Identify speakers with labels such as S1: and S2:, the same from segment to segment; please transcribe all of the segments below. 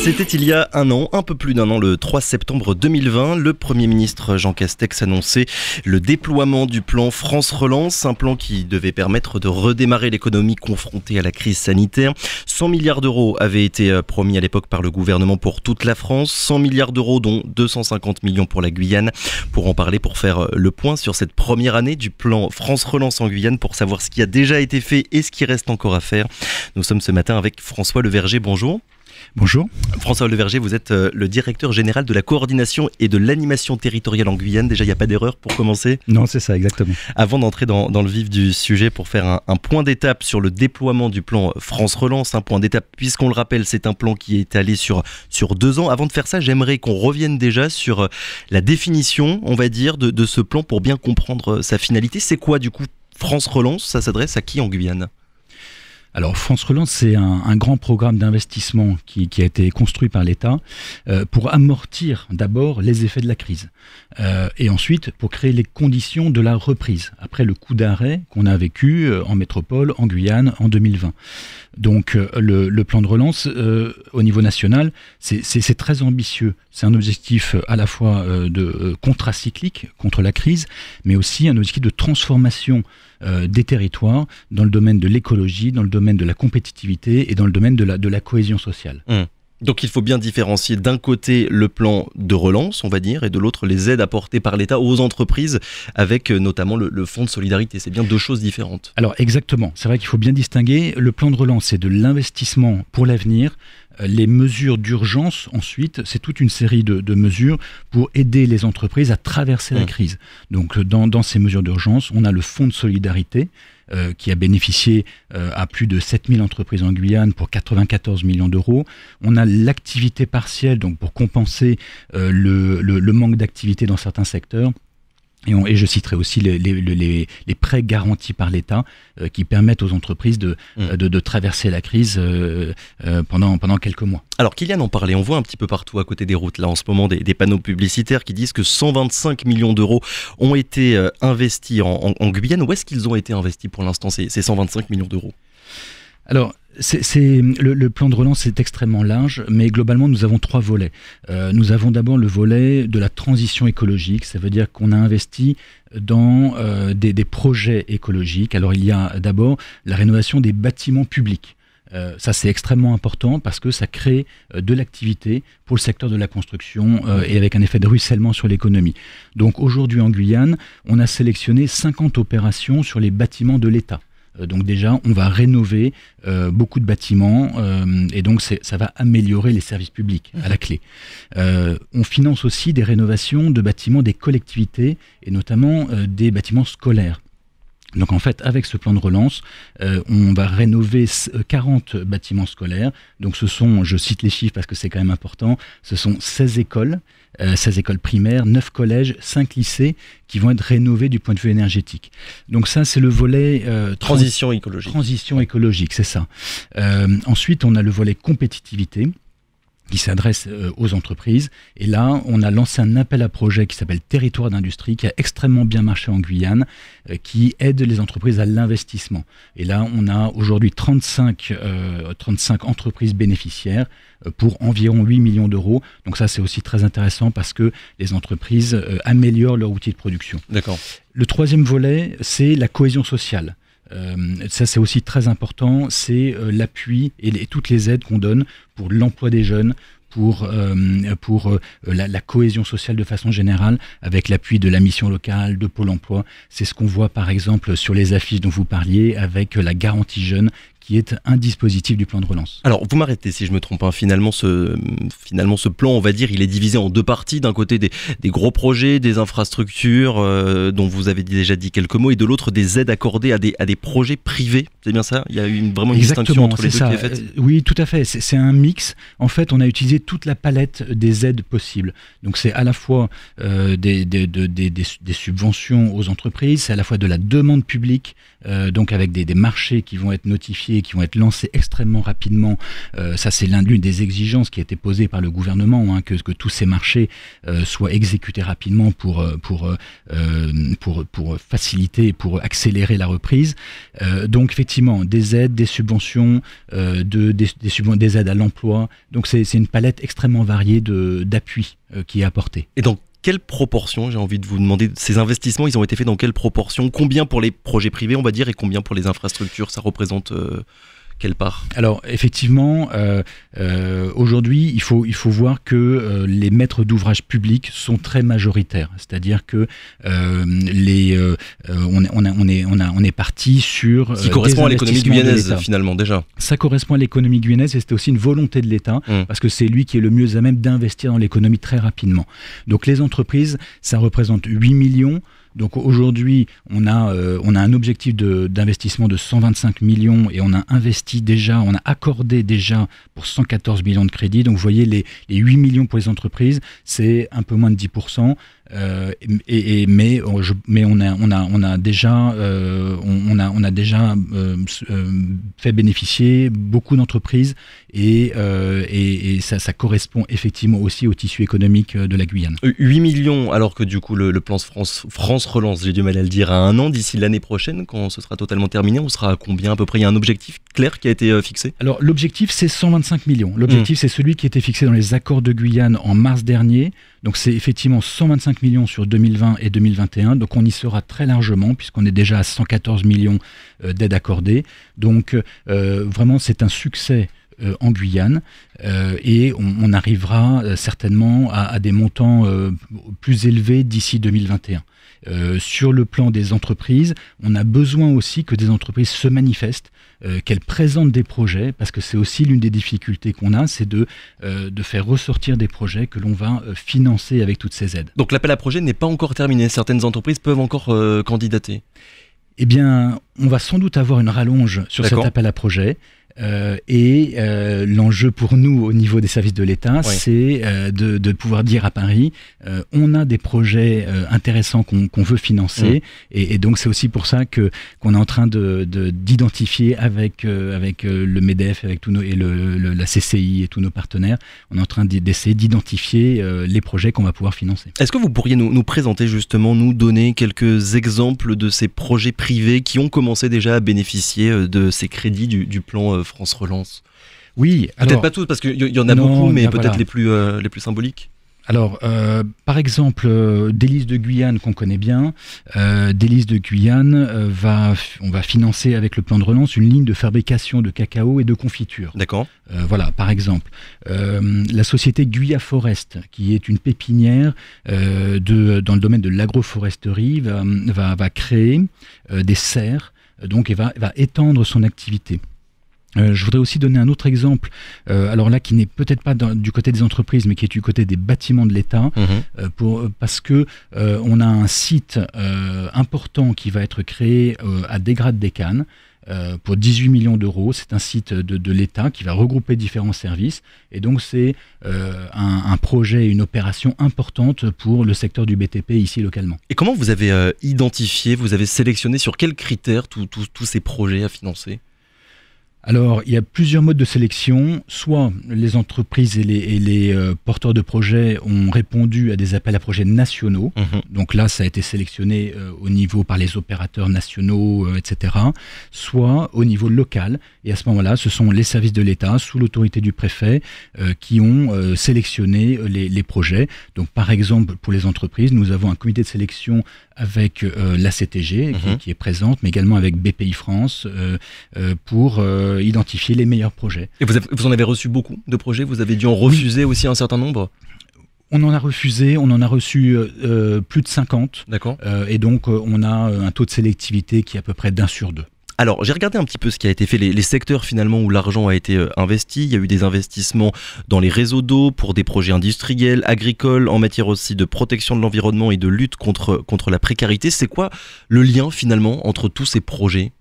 S1: C'était il y a un peu plus d'un an, le 3 septembre 2020, le Premier ministre Jean Castex annonçait le déploiement du plan France Relance, un plan qui devait permettre de redémarrer l'économie confrontée à la crise sanitaire. 100 milliards d'euros avaient été promis à l'époque par le gouvernement pour toute la France, 100 milliards d'euros dont 250 millions pour la Guyane. Pour en parler, pour faire le point sur cette première année du plan France Relance en Guyane, pour savoir ce qui a déjà été fait et ce qui reste encore à faire, nous sommes ce matin avec François Leverger. Bonjour.
S2: Bonjour.
S1: François Leverger, vous êtes le directeur général de la coordination et de l'animation territoriale en Guyane. Déjà, il n'y a pas d'erreur pour commencer?
S2: Non, c'est ça, exactement.
S1: Avant d'entrer dans le vif du sujet, pour faire un point d'étape sur le déploiement du plan France Relance, un point d'étape, puisqu'on le rappelle, c'est un plan qui est étalé sur 2 ans. Avant de faire ça, j'aimerais qu'on revienne déjà sur la définition, on va dire, de ce plan pour bien comprendre sa finalité. C'est quoi, du coup, France Relance? Ça s'adresse à qui en Guyane?
S2: Alors France Relance, c'est un grand programme d'investissement qui a été construit par l'État pour amortir d'abord les effets de la crise et ensuite pour créer les conditions de la reprise après le coup d'arrêt qu'on a vécu en métropole, en Guyane, en 2020. Donc le plan de relance au niveau national, c'est très ambitieux. C'est un objectif à la fois de contracyclique contre la crise, mais aussi un objectif de transformation des territoires dans le domaine de l'écologie, dans le domaine de la compétitivité et dans le domaine de la cohésion sociale.
S1: Donc il faut bien différencier d'un côté le plan de relance, on va dire, et de l'autre les aides apportées par l'État aux entreprises, avec notamment le fonds de solidarité. C'est bien deux choses différentes.
S2: Alors exactement, c'est vrai qu'il faut bien distinguer. Le plan de relance, c'est de l'investissement pour l'avenir. Les mesures d'urgence, ensuite, c'est toute une série de mesures pour aider les entreprises à traverser la crise. Donc dans ces mesures d'urgence, on a le fonds de solidarité qui a bénéficié à plus de 7000 entreprises en Guyane pour 94 millions d'euros. On a l'activité partielle, donc pour compenser le manque d'activité dans certains secteurs. Et je citerai aussi les prêts garantis par l'État qui permettent aux entreprises de traverser la crise pendant quelques mois.
S1: Alors Kylian en parlait, on voit un petit peu partout à côté des routes là en ce moment des panneaux publicitaires qui disent que 125 millions d'euros ont été investis en Guyane. Où est-ce qu'ils ont été investis pour l'instant ces 125 millions d'euros?
S2: Alors, le plan de relance est extrêmement large, mais globalement, nous avons 3 volets. Nous avons d'abord le volet de la transition écologique, ça veut dire qu'on a investi dans des projets écologiques. Alors, il y a d'abord la rénovation des bâtiments publics. Ça, c'est extrêmement important parce que ça crée de l'activité pour le secteur de la construction et avec un effet de ruissellement sur l'économie. Donc, aujourd'hui, en Guyane, on a sélectionné 50 opérations sur les bâtiments de l'État. Donc déjà, on va rénover beaucoup de bâtiments et donc ça va améliorer les services publics à la clé. On finance aussi des rénovations de bâtiments des collectivités et notamment des bâtiments scolaires. Donc en fait, avec ce plan de relance, on va rénover 40 bâtiments scolaires. Donc ce sont, je cite les chiffres parce que c'est quand même important, ce sont 16 écoles primaires, 9 collèges, 5 lycées qui vont être rénovés du point de vue énergétique. Donc ça, c'est le volet
S1: transition écologique.
S2: Transition écologique, c'est ça. Ensuite, on a le volet compétitivité qui s'adresse aux entreprises. Et là, on a lancé un appel à projet qui s'appelle Territoire d'industrie, qui a extrêmement bien marché en Guyane, qui aide les entreprises à l'investissement. Et là, on a aujourd'hui 35 entreprises bénéficiaires pour environ 8 millions d'euros. Donc ça, c'est aussi très intéressant parce que les entreprises améliorent leur outil de production.
S1: D'accord.
S2: Le troisième volet, c'est la cohésion sociale. Ça c'est aussi très important, c'est l'appui et toutes les aides qu'on donne pour l'emploi des jeunes, pour la cohésion sociale de façon générale, avec l'appui de la mission locale, de Pôle emploi. C'est ce qu'on voit par exemple sur les affiches dont vous parliez, avec la garantie jeune, qui est un dispositif du plan de relance.
S1: Alors, vous m'arrêtez si je me trompe, hein. Finalement, ce plan, on va dire, il est divisé en 2 parties. D'un côté, des gros projets, des infrastructures dont vous avez déjà dit quelques mots, et de l'autre, des aides accordées à des projets privés. C'est bien ça? Il y a vraiment une distinction entre les deux qui est faite?
S2: Oui, tout à fait. C'est un mix. En fait, on a utilisé toute la palette des aides possibles. Donc, c'est à la fois des subventions aux entreprises, c'est à la fois de la demande publique, donc avec des marchés qui vont être notifiés chantiers qui vont être lancés extrêmement rapidement. Ça, c'est l'une des exigences qui a été posée par le gouvernement, hein, que tous ces marchés soient exécutés rapidement pour faciliter, pour accélérer la reprise. Donc effectivement, des aides, des subventions, des aides à l'emploi. Donc c'est une palette extrêmement variée d'appuis qui est apportée.
S1: Et donc, quelle proportion, j'ai envie de vous demander, ces investissements, ils ont été faits dans quelle proportion? Combien pour les projets privés, on va dire, et combien pour les infrastructures? Ça représente quelle part?
S2: Alors effectivement, aujourd'hui, il faut voir que les maîtres d'ouvrage publics sont très majoritaires. C'est-à-dire que on est parti sur
S1: qui correspond à l'économie guyanaise finalement déjà.
S2: Ça correspond à l'économie guyanaise et c'était aussi une volonté de l'État parce que c'est lui qui est le mieux à même d'investir dans l'économie très rapidement. Donc les entreprises, ça représente 8 millions. Donc aujourd'hui, on a un objectif d'investissement de 125 millions et on a accordé déjà pour 114 millions de crédits. Donc vous voyez, les 8 millions pour les entreprises, c'est un peu moins de 10%. Mais on a déjà fait bénéficier beaucoup d'entreprises et ça correspond effectivement aussi au tissu économique de la Guyane.
S1: 8 millions, alors que du coup le plan France Relance, j'ai du mal à le dire, à 1 an, d'ici l'année prochaine, quand ce sera totalement terminé, on sera à combien à peu près? Il y a un objectif clair qui a été fixé?
S2: Alors l'objectif, c'est 125 millions. L'objectif, c'est celui qui a été fixé dans les accords de Guyane en mars dernier. Donc c'est effectivement 125 millions sur 2020 et 2021. Donc on y sera très largement puisqu'on est déjà à 114 millions d'aides accordées. Donc vraiment, c'est un succès en Guyane et on arrivera certainement à des montants plus élevés d'ici 2021. Sur le plan des entreprises, on a besoin aussi que des entreprises se manifestent, qu'elles présentent des projets, parce que c'est aussi l'une des difficultés qu'on a, c'est de faire ressortir des projets que l'on va financer avec toutes ces aides.
S1: Donc l'appel à projet n'est pas encore terminé, certaines entreprises peuvent encore candidater?
S2: Eh bien, on va sans doute avoir une rallonge sur cet appel à projet. L'enjeu pour nous au niveau des services de l'État, c'est de pouvoir dire à Paris, on a des projets intéressants qu'on veut financer, et donc c'est aussi pour ça qu'on est en train d'identifier avec le MEDEF, avec la CCI et tous nos partenaires, on est en train d'essayer d'identifier les projets qu'on va pouvoir financer.
S1: Est-ce que vous pourriez nous présenter justement, nous donner quelques exemples de ces projets privés qui ont commencé déjà à bénéficier de ces crédits du plan France Relance?
S2: Oui.
S1: Peut-être pas tous, parce qu'il y en a beaucoup, mais peut-être les plus symboliques.
S2: Alors, par exemple, Délices de Guyane, qu'on connaît bien, Délices de Guyane, on va financer avec le plan de relance une ligne de fabrication de cacao et de confiture.
S1: D'accord.
S2: Voilà, par exemple. La société Guya Forest, qui est une pépinière dans le domaine de l'agroforesterie, va créer des serres, donc et va étendre son activité. Je voudrais aussi donner un autre exemple, alors là qui n'est peut-être pas du côté des entreprises, mais qui est du côté des bâtiments de l'État, parce que on a un site important qui va être créé à Desgrades-des-Cannes pour 18 millions d'euros. C'est un site de l'État qui va regrouper différents services, et donc c'est un projet, une opération importante pour le secteur du BTP ici localement. Et
S1: comment vous avez identifié, vous avez sélectionné, sur quels critères tous ces projets à financer?
S2: Alors, il y a plusieurs modes de sélection. Soit les entreprises et les porteurs de projets ont répondu à des appels à projets nationaux. Donc là, ça a été sélectionné au niveau par les opérateurs nationaux, etc. Soit au niveau local. Et à ce moment-là, ce sont les services de l'État, sous l'autorité du préfet, qui ont sélectionné les projets. Donc par exemple, pour les entreprises, nous avons un comité de sélection avec la CTG qui est présente, mais également avec BPI France pour identifier les meilleurs projets.
S1: Et vous en avez reçu beaucoup de projets? Vous avez dû en refuser aussi un certain nombre?
S2: On en a refusé, on en a reçu plus de 50.
S1: D'accord.
S2: Et donc on a un taux de sélectivité qui est à peu près d'1 sur 2.
S1: Alors, j'ai regardé un petit peu ce qui a été fait, les secteurs finalement où l'argent a été investi. Il y a eu des investissements dans les réseaux d'eau pour des projets industriels, agricoles, en matière aussi de protection de l'environnement et de lutte contre la précarité. C'est quoi le lien finalement entre tous ces projets ?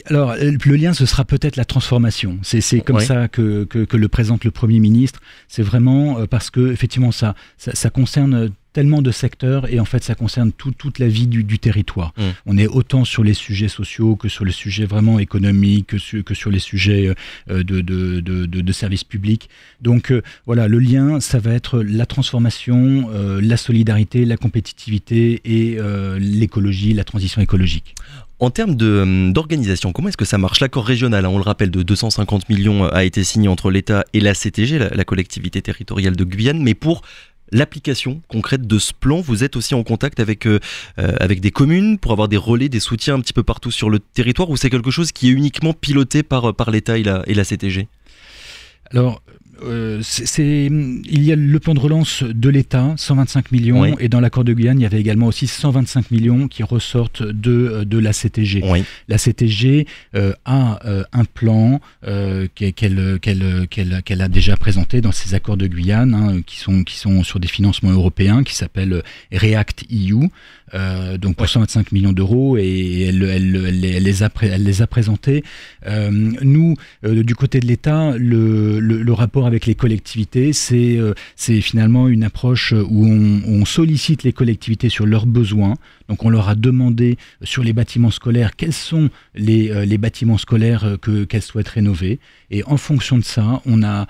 S2: Alors, le lien, ce sera peut-être la transformation. C'est comme ça que le présente le Premier ministre. C'est vraiment parce que, effectivement, ça concerne tellement de secteurs et en fait ça concerne toute la vie du territoire. On est autant sur les sujets sociaux que sur les sujets vraiment économiques, que sur les sujets de services publics. Donc voilà, le lien, ça va être la transformation, la solidarité, la compétitivité et l'écologie, la transition écologique.
S1: En termes d'organisation, comment est-ce que ça marche? L'accord régional, on le rappelle, de 250 millions a été signé entre l'État et la CTG, la collectivité territoriale de Guyane, mais pour l'application concrète de ce plan, vous êtes aussi en contact avec des communes pour avoir des relais, des soutiens un petit peu partout sur le territoire, ou c'est quelque chose qui est uniquement piloté par l'État et la CTG?
S2: Alors, il y a le plan de relance de l'État, 125 millions, oui. Et dans l'accord de Guyane, il y avait également aussi 125 millions qui ressortent de la CTG. Oui. La CTG a un plan qu'elle a déjà présenté dans ses accords de Guyane, qui sont sur des financements européens, qui s'appelle React EU. Donc pour 125 millions d'euros, et elle les a présentés. Nous, du côté de l'État, le rapport avec les collectivités, c'est finalement une approche où on sollicite les collectivités sur leurs besoins. Donc on leur a demandé sur les bâtiments scolaires quels sont les bâtiments scolaires qu'elles souhaitent rénover, et en fonction de ça, on a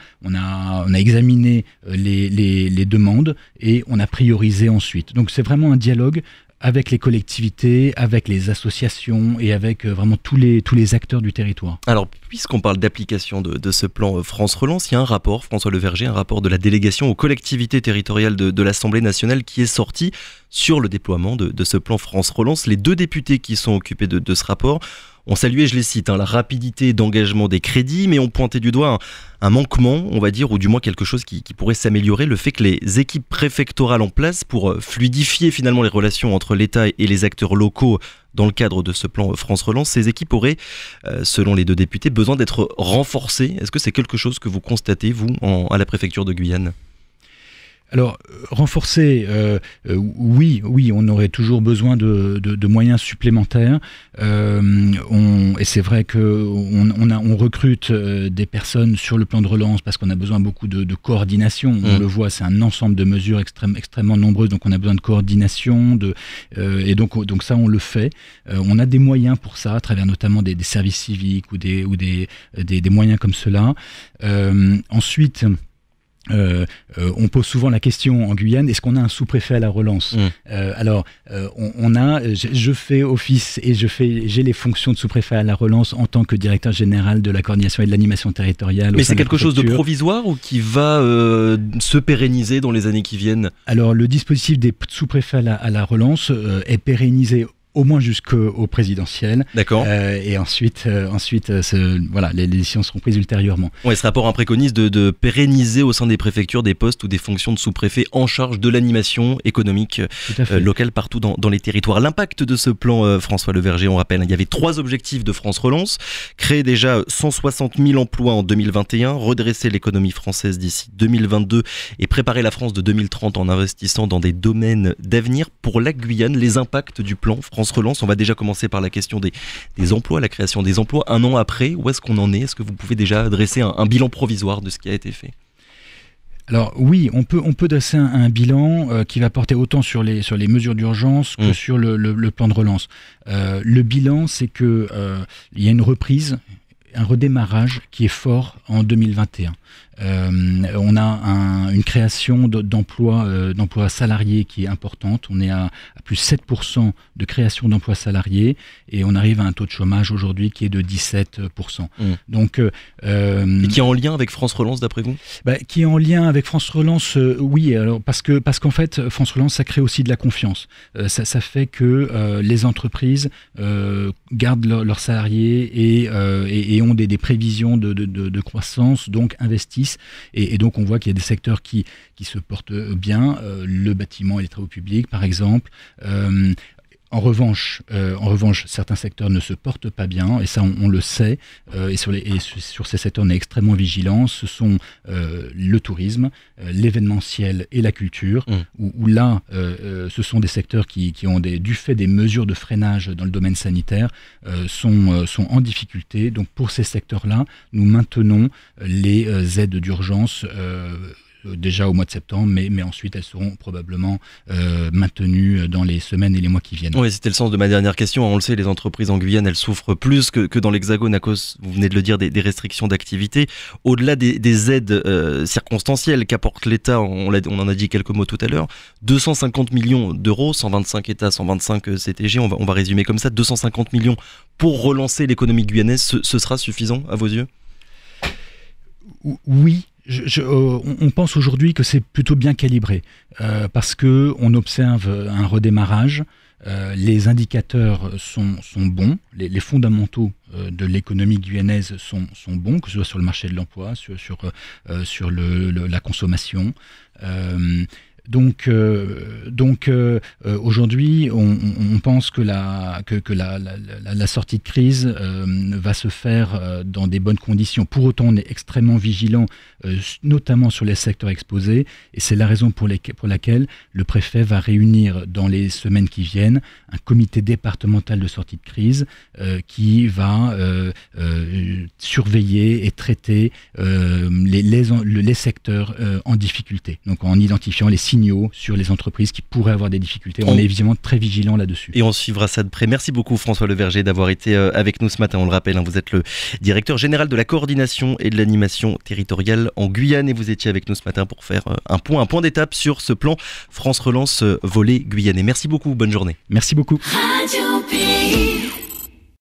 S2: examiné les demandes et on a priorisé ensuite. Donc c'est vraiment un dialogue avec les collectivités, avec les associations et avec vraiment tous les acteurs du territoire.
S1: Alors, puisqu'on parle d'application de ce plan France Relance, il y a un rapport, François Leverger, un rapport de la délégation aux collectivités territoriales de l'Assemblée nationale qui est sorti sur le déploiement de ce plan France Relance. Les deux députés qui sont occupés de ce rapport ont salué, je les cite, la rapidité d'engagement des crédits, mais ont pointé du doigt un manquement, on va dire, ou du moins quelque chose qui pourrait s'améliorer, le fait que les équipes préfectorales en place pour fluidifier finalement les relations entre l'État et les acteurs locaux dans le cadre de ce plan France Relance, ces équipes auraient, selon les deux députés, besoin d'être renforcées. Est-ce que c'est quelque chose que vous constatez, vous, à la préfecture de Guyane ?
S2: Alors, renforcer, oui, on aurait toujours besoin de moyens supplémentaires. Et c'est vrai qu'on recrute des personnes sur le plan de relance parce qu'on a besoin beaucoup de coordination. On le voit, c'est un ensemble de mesures extrêmement nombreuses, donc on a besoin de coordination. Et donc ça, on le fait. On a des moyens pour ça, à travers notamment des services civiques ou des moyens comme cela. Ensuite, on pose souvent la question en Guyane, est-ce qu'on a un sous-préfet à la relance ? Je fais office et j'ai les fonctions de sous-préfet à la relance en tant que directeur général de la coordination et de l'animation territoriale.
S1: Mais c'est quelque chose de provisoire ou qui va se pérenniser dans les années qui viennent ?
S2: Alors le dispositif des sous-préfets à la relance est pérennisé au moins jusqu'au présidentiel.
S1: D'accord.
S2: Et ensuite, les décisions seront prises ultérieurement.
S1: Ouais, ce rapport préconise de pérenniser au sein des préfectures des postes ou des fonctions de sous-préfet en charge de l'animation économique locale partout dans les territoires. L'impact de ce plan, François Leverger, on rappelle, il y avait 3 objectifs de France Relance. Créer déjà 160 000 emplois en 2021, redresser l'économie française d'ici 2022 et préparer la France de 2030 en investissant dans des domaines d'avenir. Pour la Guyane, les impacts du plan France Relance, on va déjà commencer par la question des emplois, la création des emplois. Un an après, où est-ce qu'on en est ? Est-ce que vous pouvez déjà dresser un bilan provisoire de ce qui a été fait ?
S2: Alors oui, on peut dresser un bilan qui va porter autant sur les mesures d'urgence que sur le plan de relance. Le bilan, c'est que il y a une reprise, un redémarrage qui est fort en 2021. On a une création d'emplois salariés qui est importante. On est à plus 7% de création d'emplois salariés et on arrive à un taux de chômage aujourd'hui qui est de 17%. Donc, et qui est en lien avec France Relance d'après vous ? Qui est en lien avec France Relance, oui. Alors parce qu'en fait, France Relance, ça crée aussi de la confiance. Ça fait que les entreprises gardent leurs salariés et ont des prévisions de croissance, donc investissent. Et donc on voit qu'il y a des secteurs qui se portent bien, le bâtiment et les travaux publics par exemple. En revanche, certains secteurs ne se portent pas bien, et ça on le sait, et sur ces secteurs on est extrêmement vigilants. Ce sont le tourisme, l'événementiel et la culture, où là, ce sont des secteurs qui ont du fait des mesures de freinage dans le domaine sanitaire, sont en difficulté. Donc pour ces secteurs-là, nous maintenons les aides d'urgence déjà au mois de septembre, mais ensuite elles seront probablement maintenues dans les semaines et les mois qui viennent.
S1: Oui, c'était le sens de ma dernière question. On le sait, les entreprises en Guyane, elles souffrent plus que dans l'Hexagone à cause, vous venez de le dire, des restrictions d'activité. Au-delà des aides circonstancielles qu'apporte l'État, on en a dit quelques mots tout à l'heure, 250 millions d'euros, 125 États, 125 CTG, on va résumer comme ça, 250 millions pour relancer l'économie guyanaise, ce sera suffisant à vos yeux ?
S2: Oui. On pense aujourd'hui que c'est plutôt bien calibré parce qu'on observe un redémarrage, les indicateurs sont bons, les fondamentaux de l'économie guyanaise sont bons, que ce soit sur le marché de l'emploi, sur la consommation. Donc aujourd'hui, on pense que la sortie de crise va se faire dans des bonnes conditions. Pour autant, on est extrêmement vigilant, notamment sur les secteurs exposés, et c'est la raison pour laquelle le préfet va réunir dans les semaines qui viennent un comité départemental de sortie de crise qui va surveiller et traiter les secteurs en difficulté. Donc en identifiant les signaux sur les entreprises qui pourraient avoir des difficultés. On est évidemment très vigilant là-dessus.
S1: Et on suivra ça de près. Merci beaucoup François Leverger d'avoir été avec nous ce matin. On le rappelle, vous êtes le directeur général de la coordination et de l'animation territoriale en Guyane et vous étiez avec nous ce matin pour faire un point d'étape sur ce plan France Relance volet guyanais. Merci beaucoup, bonne journée.
S2: Merci beaucoup.
S3: Radio